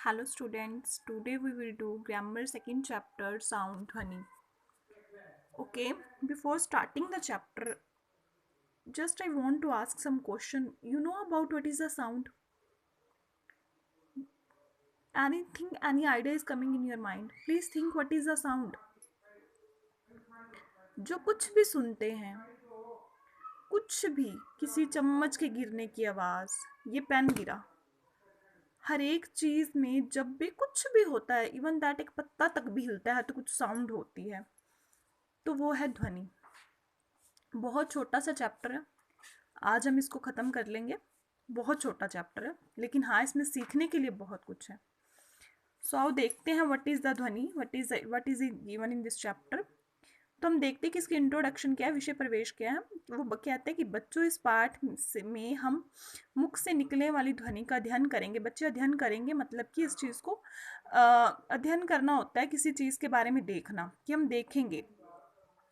Hello students, today we will do grammar second chapter sound dhwani. Okay, before starting the chapter, just I want to ask some question. You know about what is a sound? Anything, any idea is coming in your mind? Please think what is a sound. जो कुछ भी सुनते हैं, कुछ भी, किसी चम्मच के गिरने की आवाज, ये पेन गिरा, हर एक चीज में जब भी कुछ भी होता है, इवन दैट एक पत्ता तक भी हिलता है तो कुछ साउंड होती है, तो वो है ध्वनि। बहुत छोटा सा चैप्टर है, आज हम इसको ख़त्म कर लेंगे। बहुत छोटा चैप्टर है, लेकिन हाँ इसमें सीखने के लिए बहुत कुछ है। सो आओ देखते हैं व्हाट इज़ द ध्वनि, what is given in this chapter. तो हम देखते हैं कि इसकी इंट्रोडक्शन क्या है, विषय प्रवेश क्या है। वो कहते हैं कि बच्चों इस पाठ में हम मुख से निकलने वाली ध्वनि का अध्ययन करेंगे। बच्चे अध्ययन करेंगे मतलब कि इस चीज़ को अध्ययन करना होता है, किसी चीज़ के बारे में देखना, कि हम देखेंगे,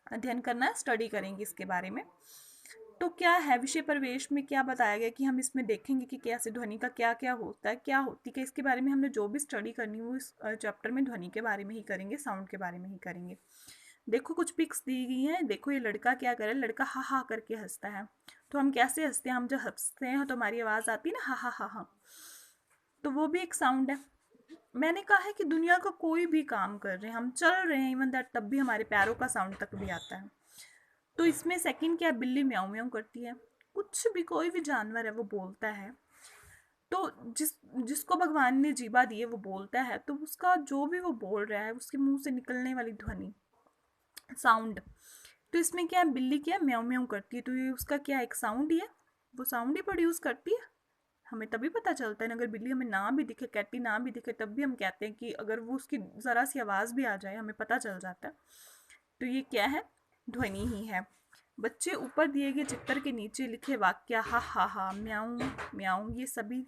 अध्ययन करना है, स्टडी करेंगे इसके बारे में। तो क्या है विषय प्रवेश में, क्या बताया गया कि हम इसमें देखेंगे कि कैसे ध्वनि का क्या क्या होता है, क्या होती है, इसके बारे में हमने जो भी स्टडी करनी है वो इस चैप्टर में ध्वनि के बारे में ही करेंगे, साउंड के बारे में ही करेंगे। देखो कुछ पिक्स दी गई हैं। देखो ये लड़का क्या करे, लड़का हा हा करके हंसता है। तो हम कैसे हंसते हैं, हम जब हंसते हैं तो हमारी आवाज़ आती है ना, हा हा हा हा, तो वो भी एक साउंड है। मैंने कहा है कि दुनिया का कोई भी काम कर रहे हैं, हम चल रहे हैं इवन दैट, तब भी हमारे पैरों का साउंड तक भी आता है। तो इसमें सेकंड क्या, बिल्ली म्याऊं म्याऊं करती है। कुछ भी, कोई भी जानवर है वो बोलता है। तो जिसको भगवान ने जीवा दी है वो बोलता है, तो उसका जो भी वो बोल रहा है उसके मुंह से निकलने वाली ध्वनि, साउंड। तो इसमें क्या है, बिल्ली क्या म्याऊं म्याऊं करती है, तो ये उसका क्या एक साउंड ही है, वो साउंड ही प्रोड्यूस करती है। हमें तभी पता चलता है, अगर बिल्ली हमें ना भी दिखे, कैटी ना भी दिखे, तब भी हम कहते हैं कि अगर वो उसकी ज़रा सी आवाज़ भी आ जाए हमें पता चल जाता है। तो ये क्या है, ध्वनि ही है। बच्चे ऊपर दिए गए चित्र के नीचे लिखे वाक्य हा हा हा, म्याऊं म्याऊं, ये सभी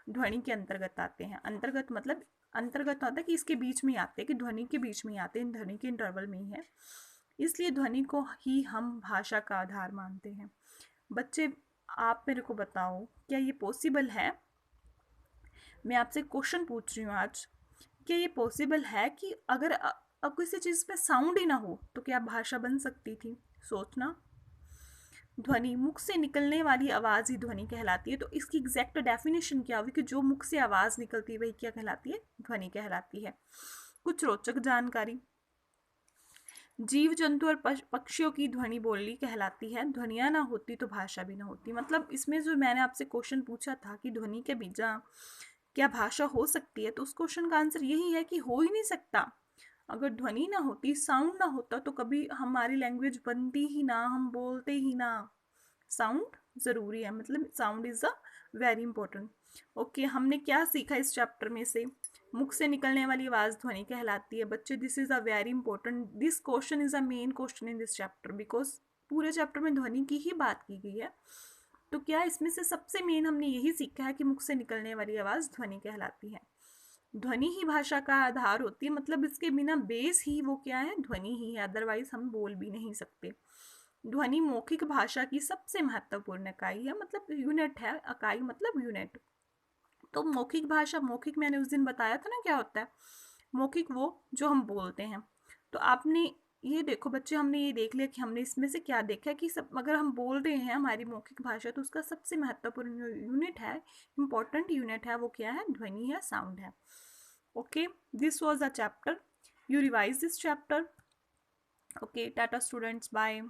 ध्वनि के अंतर्गत आते हैं। अंतर्गत मतलब अंतर्गत होता है कि इसके बीच में ही आते हैं, कि ध्वनि के बीच में ही आते हैं, ध्वनि के इंटरवल में ही है, इसलिए ध्वनि को ही हम भाषा का आधार मानते हैं। बच्चे आप मेरे को बताओ, क्या ये पॉसिबल है, मैं आपसे क्वेश्चन पूछ रही हूँ आज, क्या ये पॉसिबल है कि अगर अब किसी चीज़ में साउंड ही ना हो तो क्या भाषा बन सकती थी? सोचना। ध्वनि, मुख से निकलने वाली आवाज़ ही ध्वनि कहलाती है। तो इसकी एग्जैक्ट डेफिनेशन क्या हुई कि जो मुख से आवाज़ निकलती है वही क्या कहलाती है, ध्वनि कहलाती है। कुछ रोचक जानकारी, जीव जंतु और पक्षियों की ध्वनि बोली कहलाती है। ध्वनियाँ ना होती तो भाषा भी ना होती। मतलब इसमें जो मैंने आपसे क्वेश्चन पूछा था कि ध्वनि के बिना क्या भाषा हो सकती है, तो उस क्वेश्चन का आंसर यही है कि हो ही नहीं सकता। अगर ध्वनि ना होती, साउंड ना होता, तो कभी हमारी लैंग्वेज बनती ही ना, हम बोलते ही ना। साउंड ज़रूरी है, मतलब sound is a very important. Okay, हमने क्या सीखा इस चैप्टर में से? मुख से निकलने वाली आवाज़ ध्वनि कहलाती है। बच्चे this is a very important, this question is a main question in this chapter, because पूरे चैप्टर में ध्वनि की ही बात की गई है। तो क्या इसमें से सबसे मेन हमने यही सीखा है कि मुख से निकलने वाली आवाज़ ध्वनि कहलाती है। ध्वनि ही भाषा का आधार होती है, मतलब इसके बिना बेस ही वो क्या है, ध्वनि ही है, अदरवाइज हम बोल भी नहीं सकते। ध्वनि मौखिक भाषा की सबसे महत्वपूर्ण इकाई है, मतलब यूनिट है, इकाई मतलब यूनिट। तो मौखिक भाषा, मौखिक मैंने उस दिन बताया था ना क्या होता है। मौखिक वो जो हम बोलते हैं। तो आपने ये देखो बच्चे, हमने ये देख लिया कि हमने इसमें से क्या देखा कि सब, अगर हम बोल रहे हैं हमारी मौखिक भाषा, तो उसका सबसे महत्वपूर्ण यूनिट है, इम्पॉर्टेंट यूनिट है, वो क्या है, ध्वनि है, साउंड है। Okay, this was a chapter, you revise this chapter. Okay, tata students, bye.